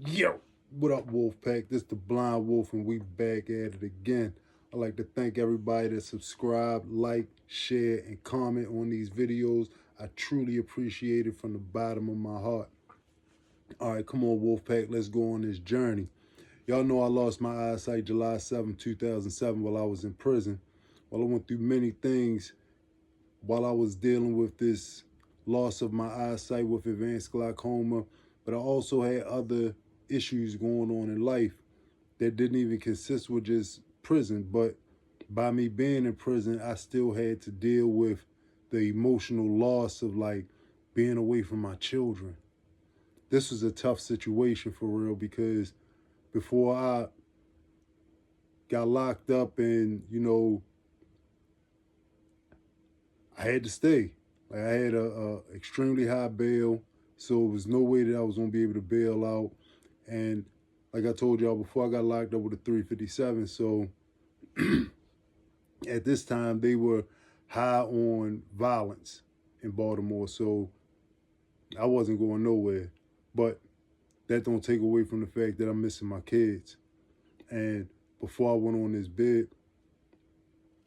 Yo, what up, Wolfpack? This the Blind Wolf, and we back at it again. I'd like to thank everybody that subscribe, like, share, and comment on these videos. I truly appreciate it from the bottom of my heart. All right, come on, Wolfpack, let's go on this journey. Y'all know I lost my eyesight July 7, 2007 while I was in prison. Well, I went through many things while I was dealing with this loss of my eyesight with advanced glaucoma, but I also had other issues going on in life that didn't even consist with just prison. But by me being in prison, I still had to deal with the emotional loss of like being away from my children. This was a tough situation for real because before I got locked up and, I had to stay. Like I had a extremely high bail, so it was no way that I was gonna be able to bail out. And like I told y'all before, I got locked up with a 357. So at this time, they were high on violence in Baltimore. So I wasn't going nowhere. But that don't take away from the fact that I'm missing my kids. And before I went on this bid,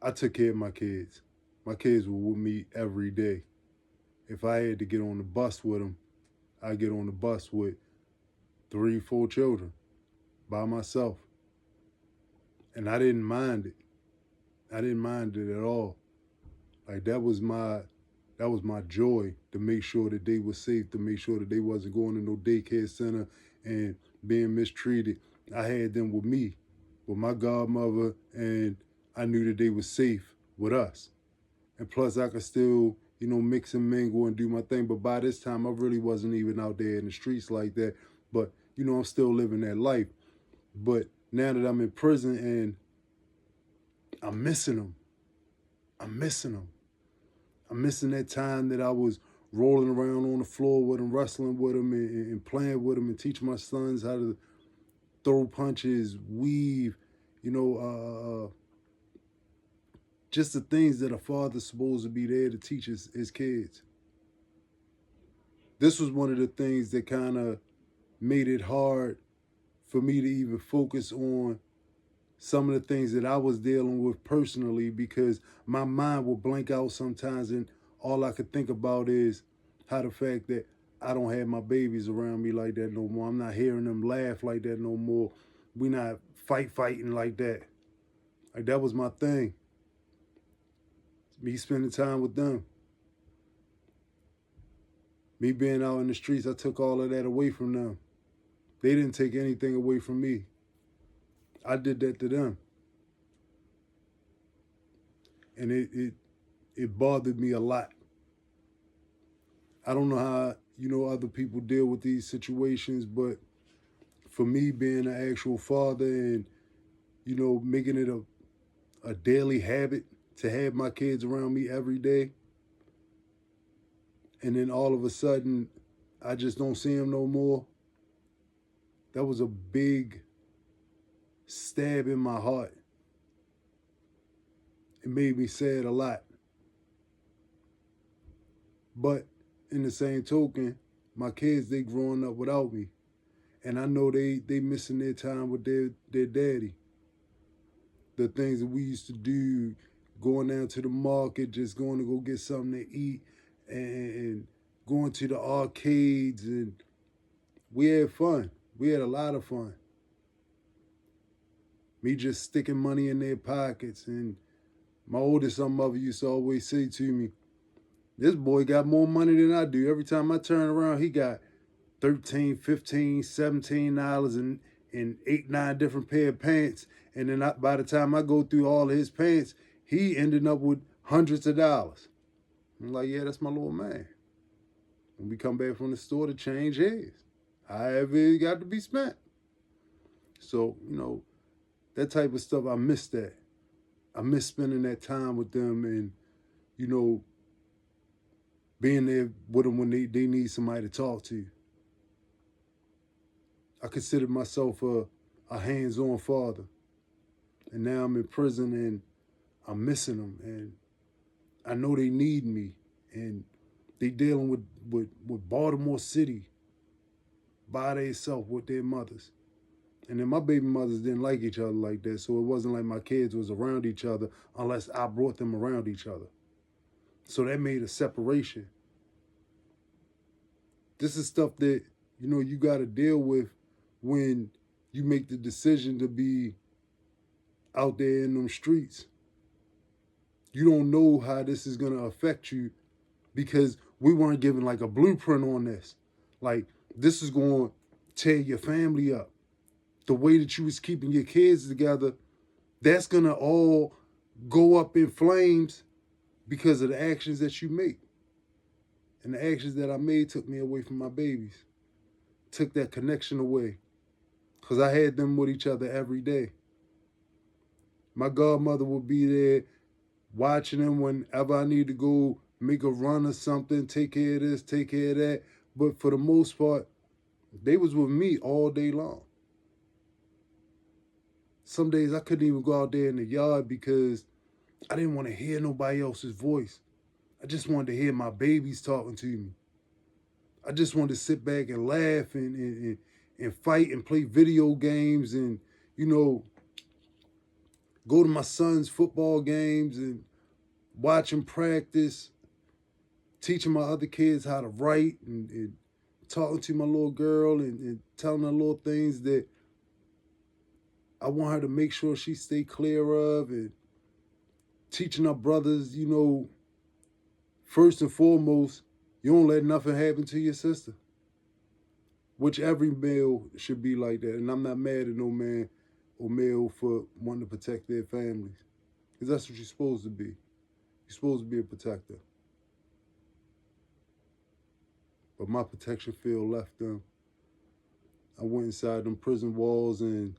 I took care of my kids. My kids were with me every day. If I had to get on the bus with them, I get on the bus with 3, 4 children by myself. And I didn't mind it. I didn't mind it at all. Like that was my joy, to make sure that they were safe, to make sure that they wasn't going to no daycare center and being mistreated. I had them with me, with my godmother, and I knew that they were safe with us. And plus I could still, mix and mingle and do my thing. But by this time, I really wasn't even out there in the streets like that. But, I'm still living that life. But now that I'm in prison and I'm missing them, I'm missing them. I'm missing that time that I was rolling around on the floor with them, wrestling with them, and playing with them, and teach my sons how to throw punches, weave, just the things that a father's supposed to be there to teach his kids. This was one of the things that kind of made it hard for me to even focus on some of the things that I was dealing with personally, because my mind would blank out sometimes and all I could think about is how the fact that I don't have my babies around me like that no more. I'm not hearing them laugh like that no more. We not fighting like that. Like that was my thing. Me spending time with them. Me being out in the streets, I took all of that away from them. They didn't take anything away from me. I did that to them. And it bothered me a lot. I don't know how, other people deal with these situations, but for me being an actual father and, making it a daily habit to have my kids around me every day, and then all of a sudden I just don't see them no more, that was a big stab in my heart. It made me sad a lot. But in the same token, my kids, they growing up without me. And I know they missing their time with their daddy. The things that we used to do, going down to the market, just going to go get something to eat, and going to the arcades, and we had fun. We had a lot of fun. Me just sticking money in their pockets. And my oldest son mother used to always say to me, this boy got more money than I do. Every time I turn around, he got $13, $15, $17 and 8, 9 different pair of pants. And then by the time I go through all of his pants, he ended up with hundreds of dollars. I'm like, yeah, that's my little man. When we come back from the store, to change his. However it got to be spent. So, that type of stuff, I miss that. I miss spending that time with them and, being there with them when they need somebody to talk to. I considered myself a hands-on father. And now I'm in prison and I'm missing them. And I know they need me. And they dealing with Baltimore City. by themselves with their mothers. And then my baby mothers didn't like each other like that, so it wasn't like my kids was around each other unless I brought them around each other. So that made a separation. This is stuff that, you got to deal with when you make the decision to be out there in them streets. You don't know how this is going to affect you because we weren't given like a blueprint on this. Like, this is going to tear your family up. The way that you was keeping your kids together, that's going to all go up in flames because of the actions that you make. And the actions that I made took me away from my babies. Took that connection away. Because I had them with each other every day. My godmother would be there watching them whenever I need to go make a run or something, take care of this, take care of that. But for the most part, they was with me all day long. Some days I couldn't even go out there in the yard because I didn't want to hear nobody else's voice. I just wanted to hear my babies talking to me. I just wanted to sit back and laugh and fight and play video games and, go to my son's football games and watch him practice, teaching my other kids how to write and talking to my little girl and telling her little things that I want her to make sure she stay clear of, and teaching our brothers, first and foremost, you don't let nothing happen to your sister. Which every male should be like that. And I'm not mad at no man or male for wanting to protect their families. Because that's what you're supposed to be. You're supposed to be a protector. But my protection field left them. I went inside them prison walls and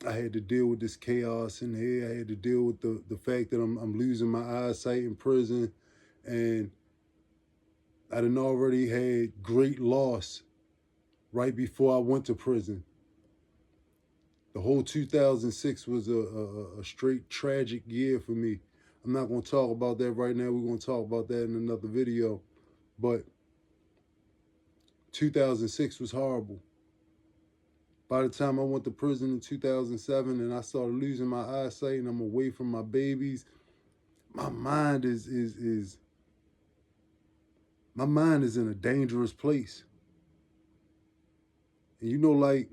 I had to deal with this chaos in here. I had to deal with the fact that I'm losing my eyesight in prison. And I done already had great loss right before I went to prison. The whole 2006 was a straight tragic year for me. I'm not going to talk about that right now. We're going to talk about that in another video. But 2006 was horrible. By the time I went to prison in 2007 and I started losing my eyesight and I'm away from my babies, my mind is in a dangerous place. And like,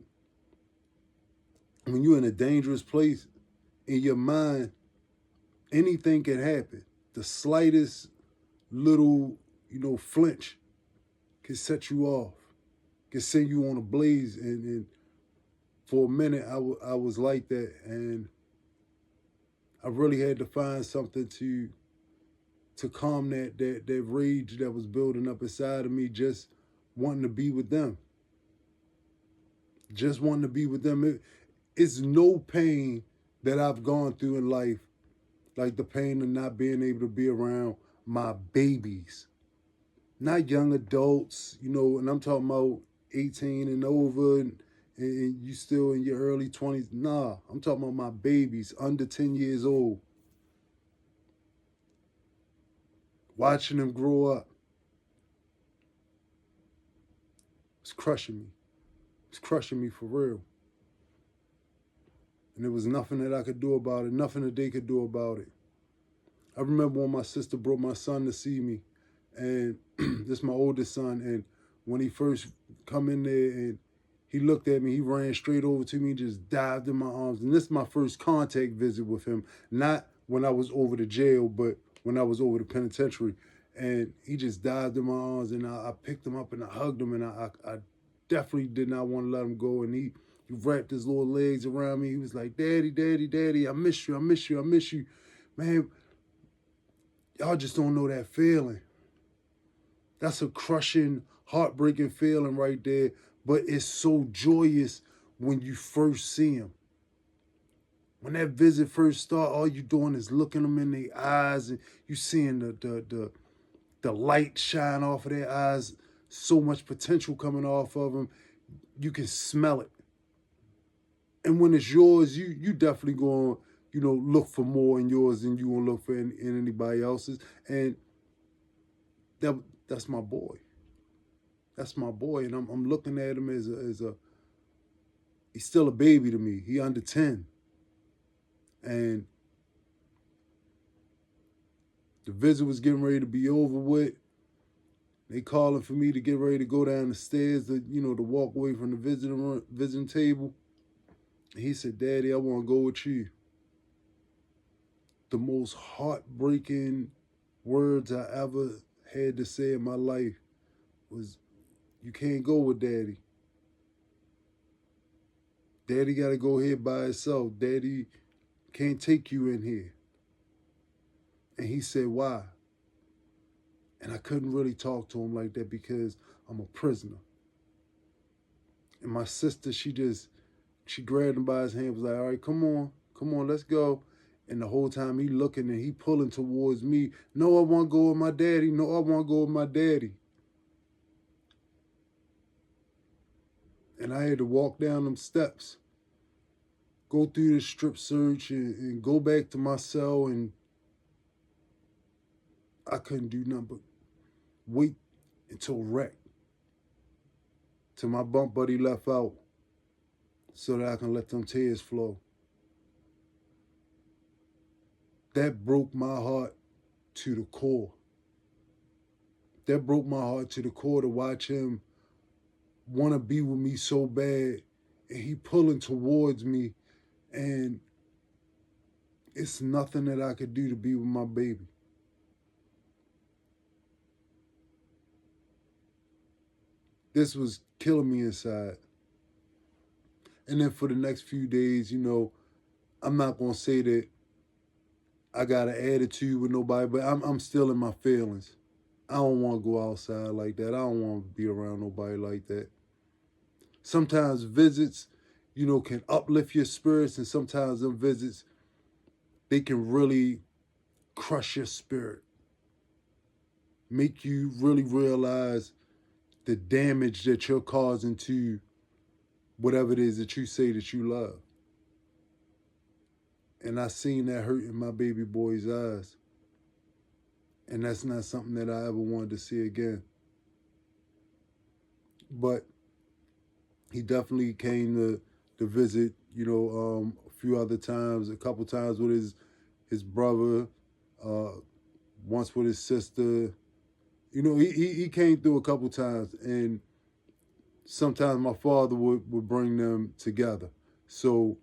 when you're in a dangerous place in your mind, anything can happen. The slightest little, flinch can set you off, can send you on a blaze. And for a minute, I was like that. And I really had to find something to calm that rage that was building up inside of me, just wanting to be with them. Just wanting to be with them. It's no pain that I've gone through in life like the pain of not being able to be around my babies. Not young adults, and I'm talking about 18 and over and you still in your early 20s. Nah, I'm talking about my babies under 10 years old. Watching them grow up. It's crushing me. It's crushing me for real. And there was nothing that I could do about it, nothing that they could do about it. I remember when my sister brought my son to see me, and this is my oldest son, and when he first come in there and he looked at me, he ran straight over to me, just dived in my arms. And this is my first contact visit with him, not when I was over to jail, but when I was over the penitentiary. And he just dived in my arms, and I picked him up and I hugged him, and I definitely did not want to let him go. And he wrapped his little legs around me. He was like, "Daddy, Daddy, Daddy, I miss you, I miss you, I miss you." Man, y'all just don't know that feeling. That's a crushing, heartbreaking feeling right there. But it's so joyous when you first see him. When that visit first starts, all you doing is looking them in their eyes, and you seeing the light shine off of their eyes. So much potential coming off of them. You can smell it. And when it's yours, you definitely going to, look for more in yours than you going to look for in anybody else's. And that's my boy. that's my boy, and I'm looking at him as a he's still a baby to me. He under 10, and the visit was getting ready to be over with. They calling for me to get ready to go down the stairs to, to walk away from the visiting table. And he said, "Daddy, I want to go with you." The most heartbreaking words I ever had to say in my life was, "You can't go with Daddy. Daddy got to go here by himself. Daddy can't take you in here." And he said, "Why?" And I couldn't really talk to him like that because I'm a prisoner. And my sister, she grabbed him by his hand, was like, "All right, come on, let's go." And the whole time he looking and he pulling towards me. "No, I want to go with my daddy. No, I want to go with my daddy." And I had to walk down them steps, go through the strip search and go back to my cell, and I couldn't do nothing but wait until wreck, till my bunk buddy left out so that I can let them tears flow. That broke my heart to the core. That broke my heart to the core to watch him want to be with me so bad, and he pulling towards me, and it's nothing that I could do to be with my baby. This was killing me inside. And then for the next few days, I'm not gonna say that I got an attitude with nobody, but I'm still in my feelings. I don't want to go outside like that. I don't want to be around nobody like that. Sometimes visits, can uplift your spirits, and sometimes them visits, they can really crush your spirit, make you really realize the damage that you're causing to whatever it is that you say that you love. And I seen that hurt in my baby boy's eyes. And that's not something that I ever wanted to see again. But he definitely came to visit, a few other times, a couple times with his brother, once with his sister. He came through a couple times, and sometimes my father would bring them together. So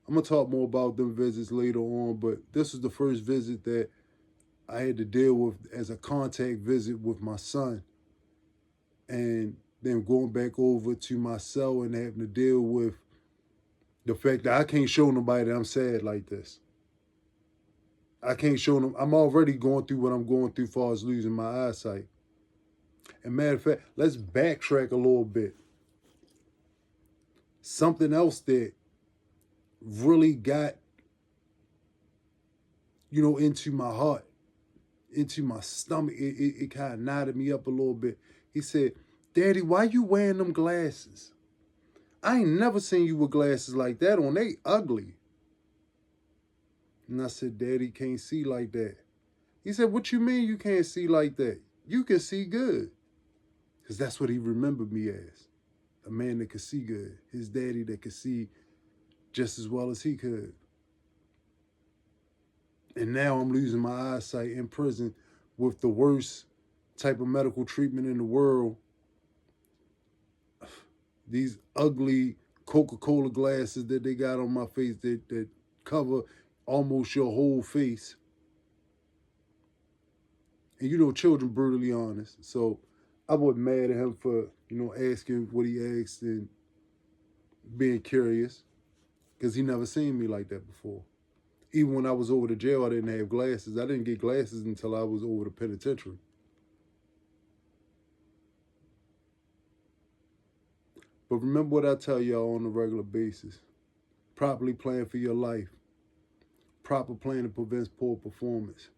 I'm going to talk more about them visits later on, but this was the first visit that I had to deal with as a contact visit with my son. And then going back over to my cell and having to deal with the fact that I can't show nobody that I'm sad like this. I can't show them. I'm already going through what I'm going through as far as losing my eyesight. And matter of fact, let's backtrack a little bit. Something else that really got, into my heart, into my stomach, it kind of knotted me up a little bit. He said, "Daddy, why you wearing them glasses? I ain't never seen you with glasses like that on. They ugly." And I said, "Daddy, can't see like that." He said, "What you mean you can't see like that? You can see good." Because that's what he remembered me as, a man that could see good. His daddy that could see just as well as he could. And now I'm losing my eyesight in prison with the worst type of medical treatment in the world. These ugly Coca-Cola glasses that they got on my face that cover almost your whole face. And children brutally honest. So I wasn't mad at him for, asking what he asked and being curious, because he never seen me like that before. Even when I was over to jail, I didn't have glasses. I didn't get glasses until I was over the penitentiary. But remember what I tell y'all on a regular basis. Properly plan for your life. Proper planning prevents poor performance.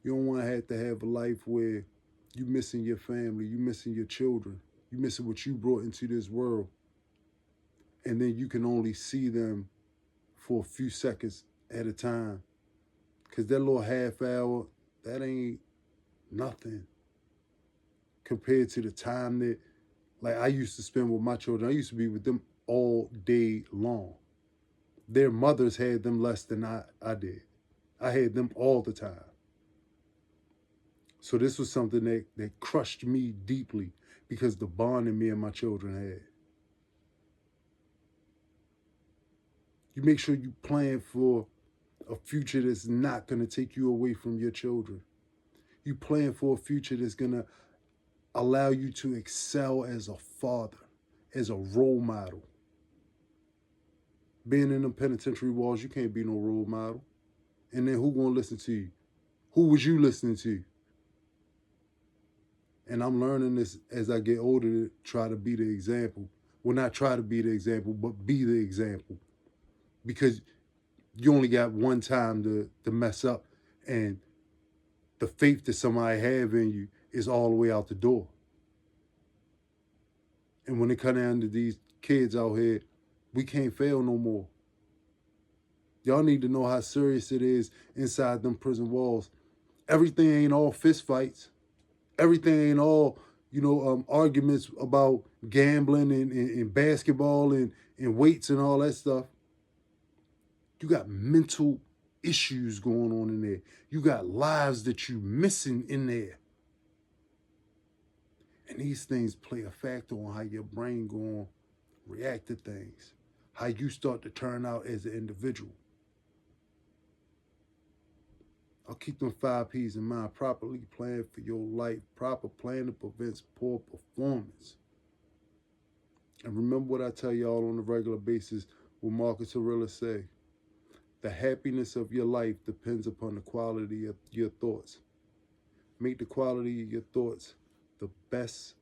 You don't want to have a life where you missing your family, you missing your children, you missing what you brought into this world. And then you can only see them for a few seconds at a time. Because that little half hour, that ain't nothing compared to the time that like I used to spend with my children. I used to be with them all day long. Their mothers had them less than I did. I had them all the time. So this was something that crushed me deeply because the bond that me and my children had. You make sure you plan for a future that's not going to take you away from your children. You plan for a future that's going to allow you to excel as a father, as a role model. Being in the penitentiary walls, you can't be no role model. And then who gonna listen to you? Who was you listening to? And I'm learning this as I get older to try to be the example. Well, not try to be the example, but be the example. Because you only got one time to mess up. And the faith that somebody have in you is all the way out the door. And when it comes down to these kids out here, we can't fail no more. Y'all need to know how serious it is inside them prison walls. Everything ain't all fist fights. Everything ain't all, arguments about gambling and basketball and weights and all that stuff. You got mental issues going on in there. You got lives that you missing in there. And these things play a factor on how your brain going to react to things, how you start to turn out as an individual. I'll keep them 5 P's in mind. Properly plan for your life. Proper planning prevents poor performance. And remember what I tell y'all on a regular basis, what Marcus Aurelius say. The happiness of your life depends upon the quality of your thoughts. Make the quality of your thoughts the best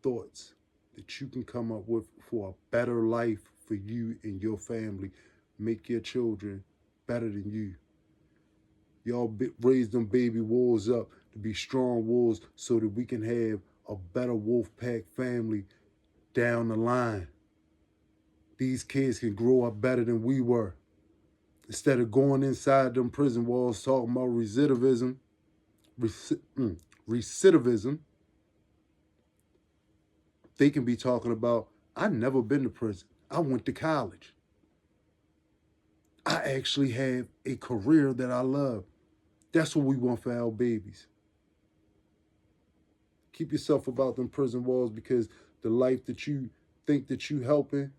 thoughts that you can come up with for a better life for you and your family. Make your children better than you. Y'all raise them baby wolves up to be strong wolves so that we can have a better wolf pack family down the line. These kids can grow up better than we were. Instead of going inside them prison walls talking about recidivism, they can be talking about, I've never been to prison. I went to college. I actually have a career that I love. That's what we want for our babies. Keep yourself about them prison walls, because the life that you think that you helping,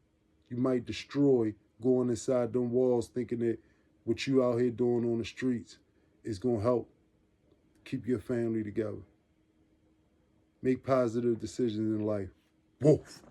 you might destroy going inside them walls thinking that what you out here doing on the streets is going to help keep your family together. Make positive decisions in life. Wolf.